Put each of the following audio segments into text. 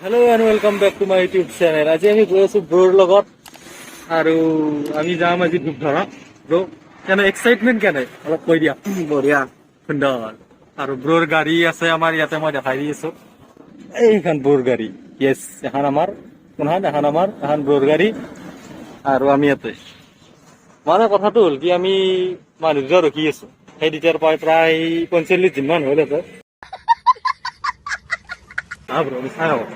Hello and welcome back to my YouTube channel. আজি আমি গৈ আছো ব্ৰ'ৰ লগত আৰু আমি যাম আজি ধূপধাৰা ব্ৰ' কেনে এক্সাইটমেণ্ট কেনে অলপ কৈ দিয়া বঢ়িয়া সুন্দৰ আৰু ব্ৰ'ৰ গাড়ী আছে আমাৰ ইয়াতে মই দেখাই দি আছো এইখন ব্ৰ'ৰ গাড়ী য়েছ এখন আমাৰ এখন ব্ৰ'ৰ গাড়ী আৰু আমি ইয়াতে মানে কথাটো হ'ল কি আমি মানুহ দুটা ৰখি আছো সেই তেতিয়াৰ পৰাই প্ৰায় 45 দিনমান হ'ল ইয়াতে ব্ৰ' আমি চাই আহোঁ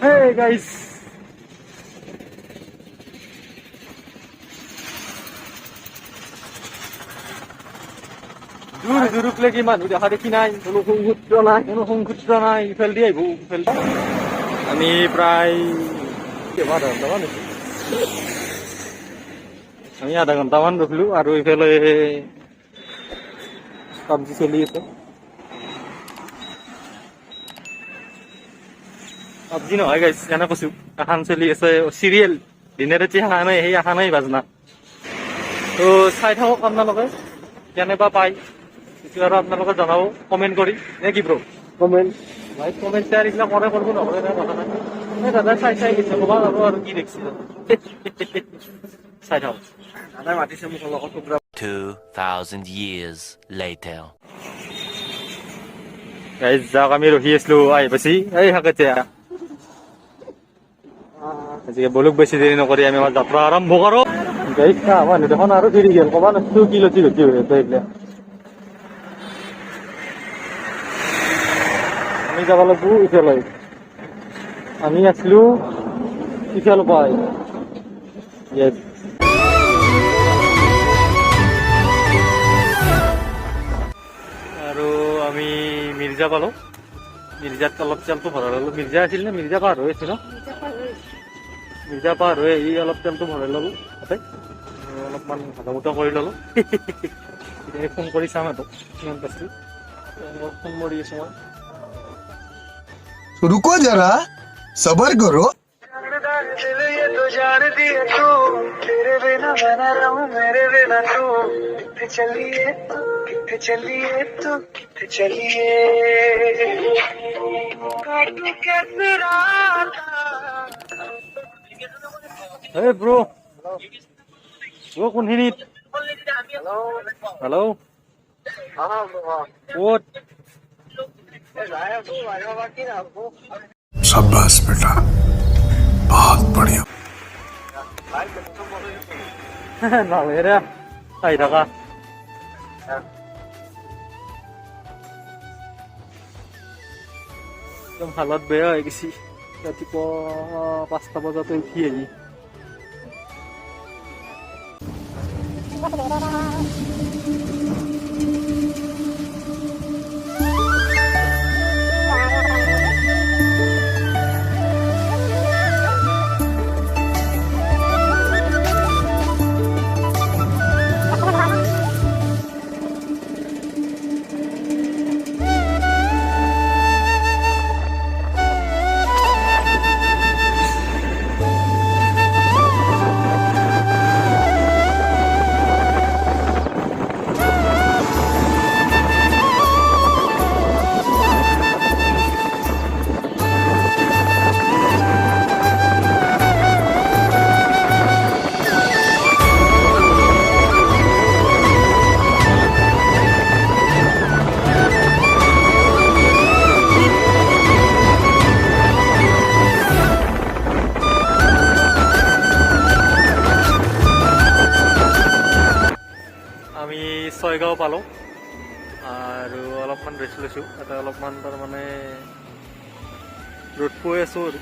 Hey guys. দূৰ লৈকে মানুহ দেখা দেখি নাই কোনো সংসূত্ৰ নাই ইফাল দি আহিব ইফাল আমি প্ৰায় আমি আধা ঘণ্টামান ৰখিলো আৰু ইফালে চব্জি চলি আছে চব্জি নহয় গাইছ এনে কৈছো এখন চলি আছে চিৰিয়েল দিনে ৰাতি অহা নাই সেই অহা নাই বাজনা তো চাই থাকক আপোনালোকে কেনেবা পাই কিছু আৰু আপোনালোকে জনাব কমেণ্ট কৰি নে কি ব্ৰ' কমেণ্ট ভাই কমেণ্ট শ্বেয়াৰ এইবিলাক কৰে কৰিব নকৰে নাই কথা নাই এই দাদা চাই গৈছে ক'বা যাব আৰু কি দেখিছে চাই থাকক দাদাই মাতিছে মোক লগত টুকুৰা 2,000 years later. গাইছ যাওক আমি ৰখি আছিলো আহি পাইছি এই হাকতে আজিকে বলুক বেছি দেৰি নকৰি আমি আমাৰ যাত্ৰা আৰম্ভ কৰো গাইছ মানুহ দেখোন আৰু ফিৰি গেল ক'বা নাছিলো কি লতি হৈ আছে এইবিলাক আমি যাব লাগবো ইফালে আমি আছিলো ইফাল পাই য়েছ আৰু আমি মিৰ্জা পালো মিৰ্জাত অলপ তেলটো ভৰাই ললো মিৰ্জা আছিল নে মিৰ্জা পাৰ হৈ আছিল ন মিৰ্জা পাৰ হৈ আহি অলপ তেলটো ভৰাই ললো তাতে অলপমান ভাজা কৰি ললো এতিয়া ফোন কৰি চাম সিহঁতক কিমান পাইছো ফোন মাৰি আছো মই रुको जरा सबर करो Hey bro কোনখিনিত হেল্ল' ক'ত शाबाश बेटा बहुत बढ़िया নালাগে আহি থাকা একদম হালত বেয়া হৈ গৈছে ৰাতিপুৱা 5টা বজাতে উঠি আহি ছয়গাঁও পালোঁ আৰু অলপমান ৰেষ্ট লৈছোঁ তাতে অলপমান তাৰমানে ৰ'দ পৰি আছোঁ আৰু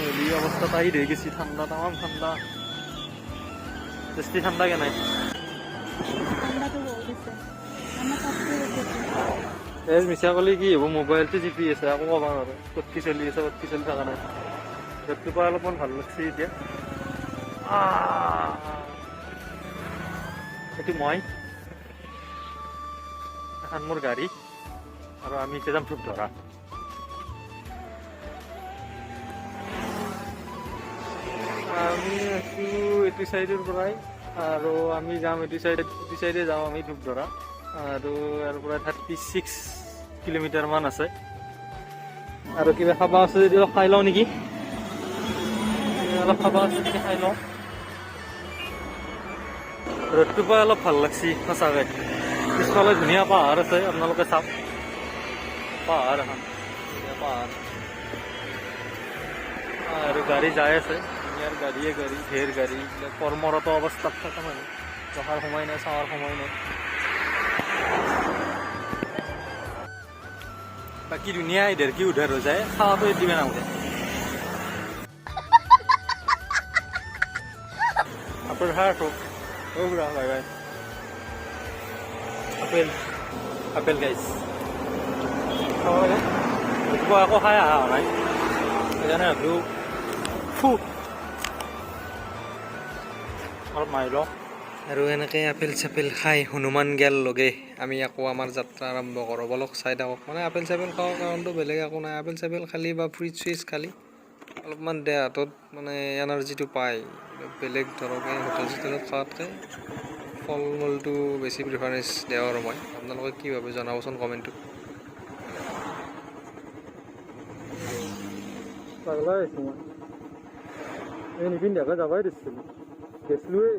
নদী অৱস্থাত আহি ধৰি গৈছে ঠাণ্ডা তামাম ঠাণ্ডা বেছি ঠাণ্ডা কে নাই এই মিছা ক'লে কি হ'ব মোবাইলটো টিপি আছে আকৌ ক'বা নোৱাৰোঁ ক'ত কি চলি আছে ক'ত কি চলি থকা নাই ৰ'দটোৰ পৰা অলপমান ভাল লাগছে এতিয়া এইটো মই এখন মোৰ গাড়ী আৰু আমি এতিয়া যাম ধূপধাৰা আমি আছো এইটো চাইডৰ পৰাই আৰু আমি যাম এইটো চাইডে যাওঁ আমি ধূপধাৰা আৰু ইয়াৰ পৰা 36 কিলোমিটাৰমান আছে আৰু কিবা খাব আছে যদি অলপ খাই লওঁ নেকি অলপ খাব আছে যদি খাই লওঁ ৰ'দটো পাই অলপ ভাল লাগছি সঁচাকৈ পিছফালে ধুনীয়া পাহাৰ আছে আপোনালোকে চাওক পাহাৰ এখন ধুনীয়া পাহাৰ আৰু গাড়ী যাই আছে ইয়াৰ গাড়ীয়ে গাড়ী ঢেৰ গাড়ী কৰ্মৰত অৱস্থাত থকা মানুহ ৰখাৰ সময় নাই চাৱাৰ সময় নাই বাকী ধুনীয়া ইধৰ কি উধাৰ হৈ যায় খাৱাটো দিবে নামতে আপোনাৰ হাৰটো বুঢ়া বাই বাই আপেল আপেল গাইছ খাব লাগে ৰাতিপুৱা আকৌ খাই অহা নাই সেইকাৰণে ভাবিলোঁ অলপ মাৰি লওঁ আৰু এনেকৈ আপেল চাপেল খাই হনুমান গেল লগে আমি আকৌ আমাৰ যাত্ৰা আৰম্ভ কৰোঁ বলক চাই থাকক মানে আপেল চাপেল খোৱাৰ কাৰণটো বেলেগ একো নাই আপেল চাপেল খালি বা ফ্ৰুইট চুইটছ খালি অলপমান দেহাটোত মানে এনাৰ্জিটো পায় বেলেগ ধৰক এই হোটেল চোটেলত খোৱাতকৈ ফল মূলটো বেছি প্ৰিফাৰেঞ্চ দিওঁ আৰু মই আপোনালোকে কি ভাবে জনাবচোন কমেণ্টত পাগলা হৈছোঁ মই এই নিপিন্ধাকৈ যাবাই দিছিলোঁ গৈছিলোঁৱেই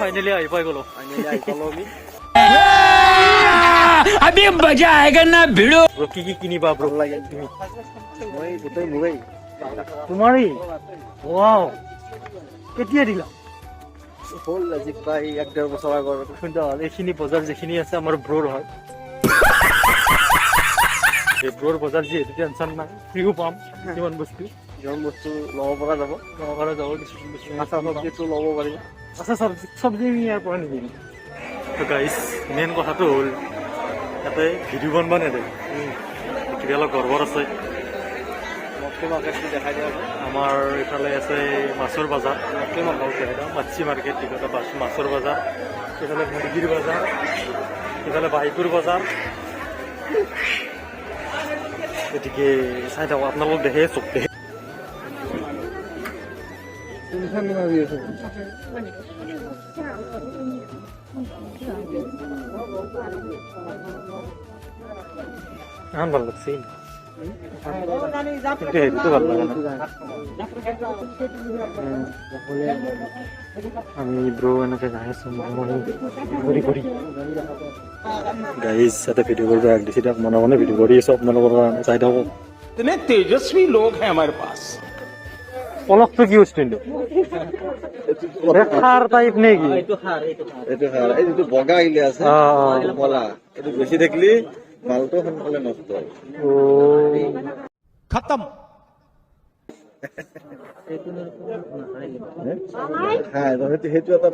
फाइनली आई पाई गलो फाइनली आइ পালো আমি अभी मजा आएगा ना भिड़ो ब्रो की किनिबा ब्रो লাগে মই গোটেই মোৰেই तुम्हारी वाओ কেতিয়া দিলা হ'ল আজি প্ৰায় 1.5 বছৰ আগৰ সুন্দৰ এইখিনি বজাৰ যেখিনি আছে আমাৰ ব্ৰোৰ হয় এই ব্ৰোৰ বজাৰ যি টেনচন নাই ফ্ৰীও পাম কিমান বস্তু যিমান বস্তু ল'ব পৰা যাব ঘৰৰ যাব কিছু আচাৰ চব্জিটো ল'ব পাৰিম আচ্ছা চব্জি আমি ইয়াৰ পৰা নিদিম তো গাইছ মেইন কথাটো হ'ল ইয়াতে ভিডিঅ' বনবা নেদে কিবা অলপ গড়বড় আছে মটকে মাৰ্কেটটো দেখাই দিয়া আমাৰ ইফালে আছে মাছৰ বজাৰ মটকে মাছি মাৰ্কেট ইফালে মাছৰ বজাৰ ইফালে মুৰ্গীৰ বজাৰ ইফালে বাইকুৰ বজাৰ গতিকে চাই থাকক আপোনালোক দেখে চব দেখে ভাল লাগছে কিন্তু হেৰিটো ভাল লগা নাই আমি ব্ৰো এনেকে যাই আছো ঘূৰি ঘূৰি গাইজ ইয়াতে ভিডিঅ' কৰিব আগ দিছে দিয়ক মনে মনে ভিডিঅ' কৰি আছো আপোনালোকৰ কাৰণে চাই থাকক इतने तेजस्वी लोग हैं हमारे पास পলকটো কি বস্তু কিন্তু খাৰ টাইপ নে কি এইটো সাৰ এই যিটো বগা আহিলে আছে কলা এইটো বেছি থাকিলে মালটো সোনকালে নষ্ট হয় खत्म সেইটো এটা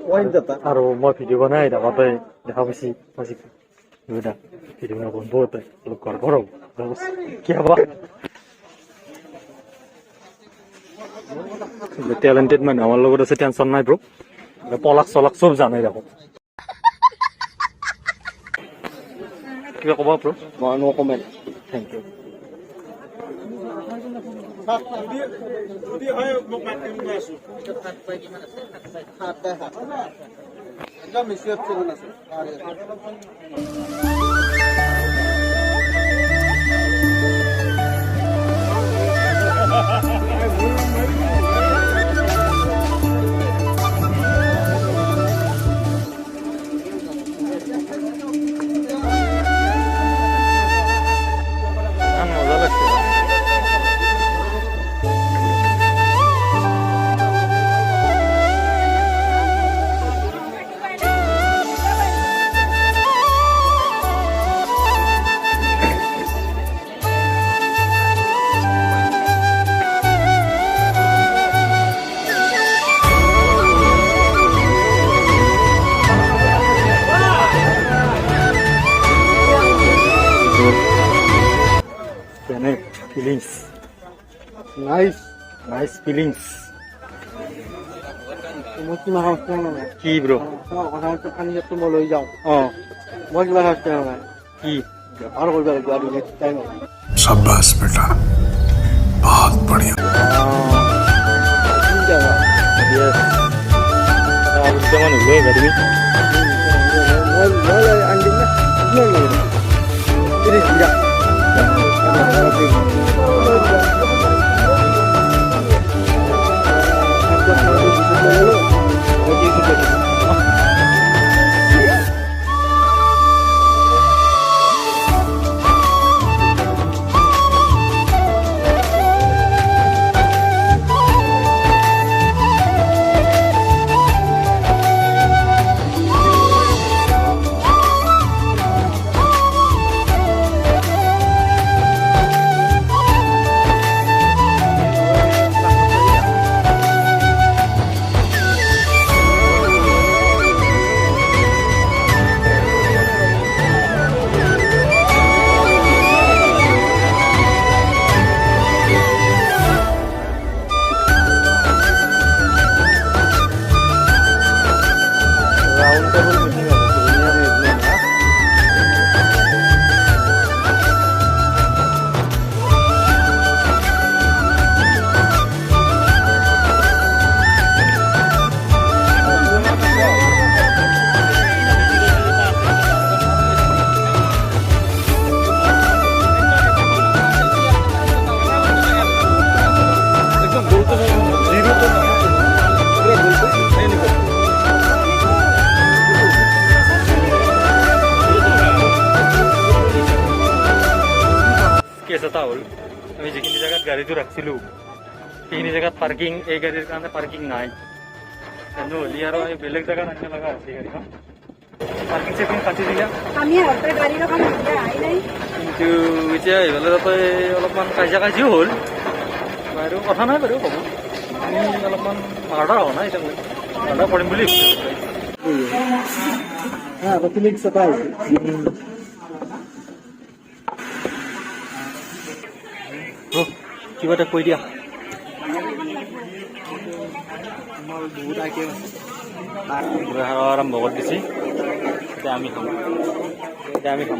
পইণ্ট এটা আৰু মই ভিডিঅ' বনাই থাকোঁতে দেখা পাইছি ভিডিঅ' বনাব বহুতে অলপ গড়বড় হ'ব কি হ'ব টেলেণ্টেড মানুহ আমাৰ লগত আছে টেনশ্যন নাই ব্ৰ পলাক চলাক চব জানাই দেখোন কিবা ক'ব ব্ৰ নো কমেণ্ট থেংক ইউ মজা লাগছে feelings নাইস nice feelings মই কিমান হস্তে নাই কি ব্রো কথা হচ্ছে পানী ইয়াতো মই লৈ যাওঁ অ মই কিমান হস্তে নাই কি ব্যৱহাৰ কৰিব লাগিব আৰু নেক্সট টাইম शाबाश बेटा बहुत बढ़िया yes अब zaman udah garing মই আনি দিম না কিমান লাগিব ini tidak round table meeting আছে দুনিয়া में इतना ना एकदम बोलते नहीं जीरो तो पूरा बोलते नहीं निकलते কেছ এটা হ'ল আমি যিখিনি জেগাত গাড়ীটো ৰাখিছিলোঁ সেইখিনি জেগাত পাৰ্কিং এই গাড়ীৰ কাৰণে পাৰ্কিং নাই নহ'লে আৰু আমি বেলেগ জেগাত আনিব লগা হৈছে গাড়ীখন পাৰ্কিং চাৰ্কিং কাটি দিলে আমি আগতে গাড়ী ৰখাম এতিয়া আহি নাই কিন্তু এতিয়া এইফালে তাতে অলপমান কাজিয়া কাজিও হ'ল বাৰু কথা নাই বাৰু ক'ব আমি অলপমান মাৰ্ডাৰ হোৱা নাই এতিয়ালৈ মাৰ্ডাৰ কৰিম বুলি হ্যাঁ ফিলিংস এটা আছে কিবা এটা কৈ দিয়া বহুত আগে আৰম্ভ কৰি দিছে এতিয়া আমি খাম এতিয়া আমি খাম